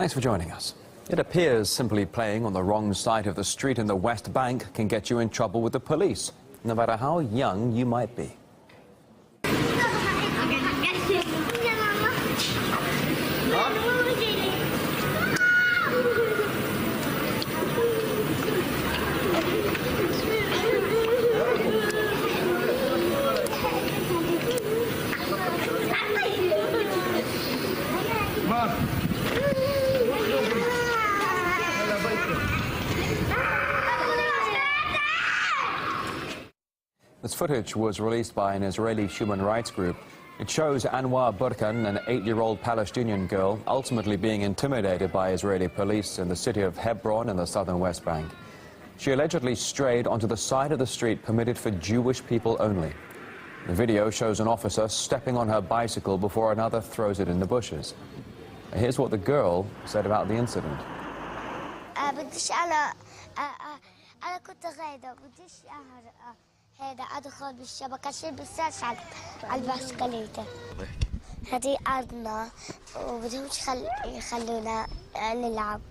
Thanks for joining us. It appears simply playing on the wrong side of the street in the West Bank can get you in trouble with the police, no matter how young you might be. This footage was released by an Israeli human rights group. It shows Anwar Burkan, an 8-year-old Palestinian girl, ultimately being intimidated by Israeli police in the city of Hebron in the southern West Bank. She allegedly strayed onto the side of the street permitted for Jewish people only. The video shows an officer stepping on her bicycle before another throws it in the bushes. Here's what the girl said about the incident. هذا أدخل بالشبكة شيء بالساس على البسكليتة هذه أرضنا وبدهمش يخلونا نلعب.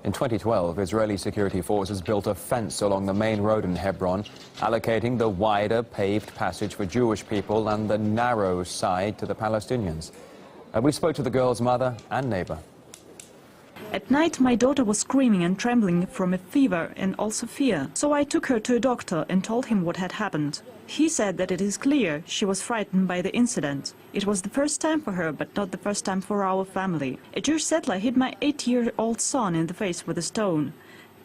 In 2012, Israeli security forces built a fence along the main road in Hebron, allocating the wider paved passage for Jewish people and the narrow side to the Palestinians. We spoke to the girl's mother and neighbor. At night, my daughter was screaming and trembling from a fever and also fear. So I took her to a doctor and told him what had happened. He said that it is clear she was frightened by the incident. It was the first time for her, but not the first time for our family. A Jewish settler hit my 8-year-old son in the face with a stone.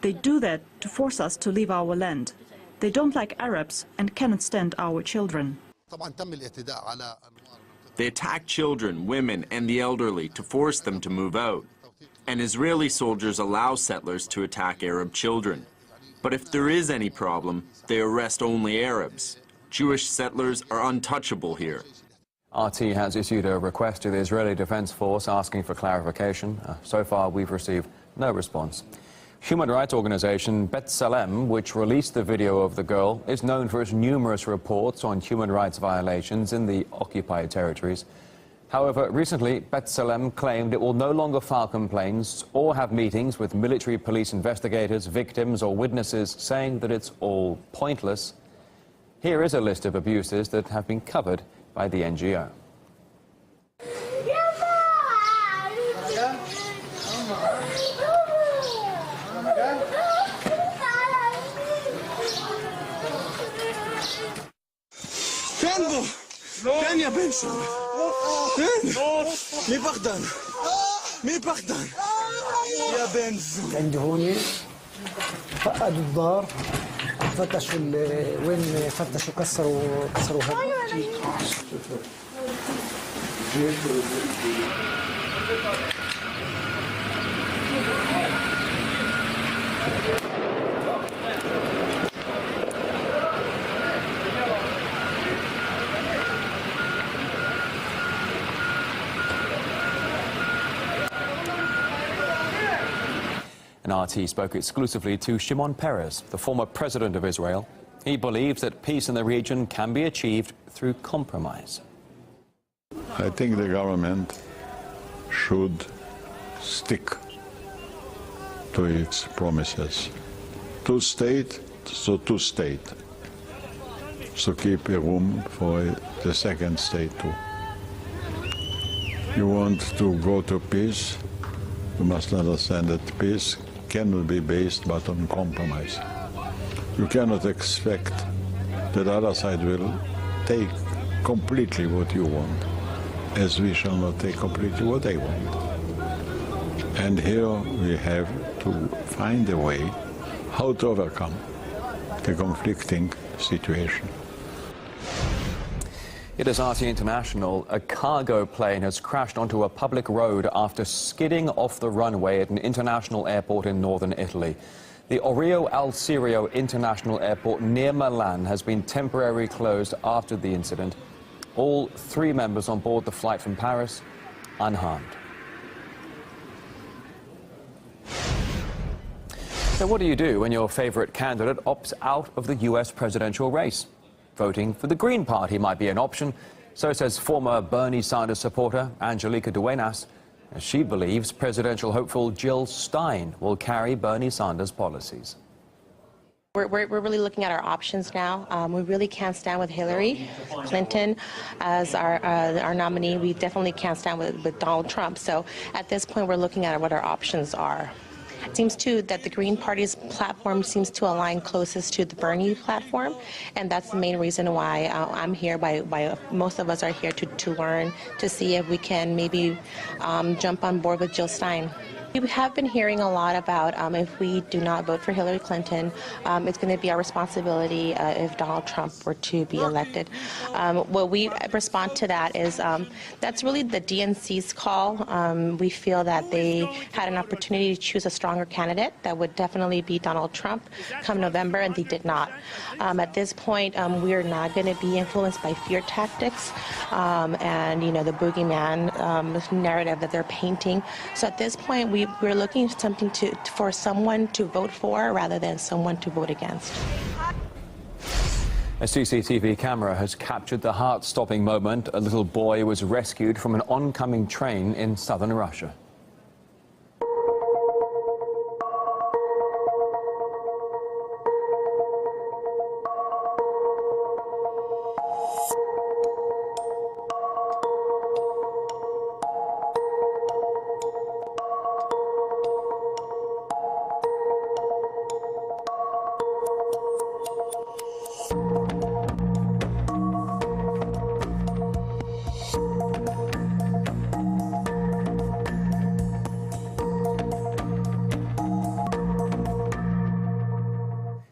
They do that to force us to leave our land. They don't like Arabs and cannot stand our children. They attack children, women, and the elderly to force them to move out. And Israeli soldiers allow settlers to attack Arab children. But if there is any problem, they arrest only Arabs. Jewish settlers are untouchable here. RT has issued a request to the Israeli Defense Force asking for clarification. So far, we've received no response. Human rights organization B'Tselem, which released the video of the girl, is known for its numerous reports on human rights violations in the occupied territories. However, recently, B'Tselem claimed it will no longer file complaints or have meetings with military police investigators, victims or witnesses, saying that it's all pointless. Here is a list of abuses that have been covered by the NGO. فين يا بنسون؟ فين؟ مي بغدان؟ مي بغدان؟ يا بنسون عندي هون فقدوا الدار فتشوا وين فتشوا كسروا هذا. And RT spoke exclusively to Shimon Peres, the former president of Israel. He believes that peace in the region can be achieved through compromise. I think the government should stick to its promises. Two-state, so two-state. So keep a room for the second state too. You want to go to peace, you must understand that peace cannot be based but on compromise. You cannot expect that the other side will take completely what you want, as we shall not take completely what they want. And here we have to find a way how to overcome the conflicting situation. It is RT International. A cargo plane has crashed onto a public road after skidding off the runway at an international airport in northern Italy. The Orio al Sirio International Airport near Milan has been temporarily closed after the incident. All 3 members on board the flight from Paris unharmed. So what do you do when your favorite candidate opts out of the US presidential race? Voting for the Green Party might be an option, so says former Bernie Sanders supporter Angelica Duenas. She believes presidential hopeful Jill Stein will carry Bernie Sanders' policies. We're really looking at our options now. We really can't stand with Hillary Clinton as our nominee. We definitely can't stand with Donald Trump. So at this point, we're looking at what our options are. It seems too that the Green Party's platform seems to align closest to the Bernie platform, and that's the main reason why I'm here. Most of us are here to learn, to see if we can maybe jump on board with Jill Stein. We have been hearing a lot about if we do not vote for Hillary Clinton, it's going to be our responsibility if Donald Trump were to be elected. What we respond to that is that's really the DNC's call. We feel that they had an opportunity to choose a stronger candidate that would definitely be Donald Trump come November, and they did not. At this point, we are not going to be influenced by fear tactics and, you know, the boogeyman narrative that they're painting. So at this point, we're looking for someone to vote for rather than someone to vote against. A CCTV camera has captured the heart-stopping moment a little boy was rescued from an oncoming train in southern Russia.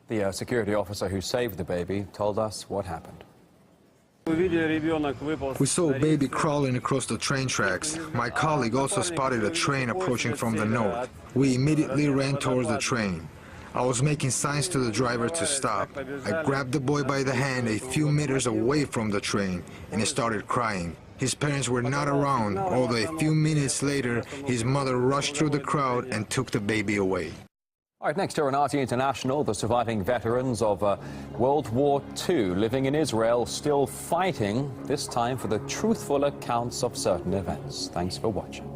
The security officer who saved the baby told us what happened. We saw a baby crawling across the train tracks. My colleague also spotted a train approaching from the north. We immediately ran towards the train. I was making signs to the driver to stop. I grabbed the boy by the hand a few meters away from the train, and he started crying. His parents were not around, although a few minutes later, his mother rushed through the crowd and took the baby away. All right, next to Renati International, the surviving veterans of World War II living in Israel still fighting, this time for the truthful accounts of certain events. Thanks for watching.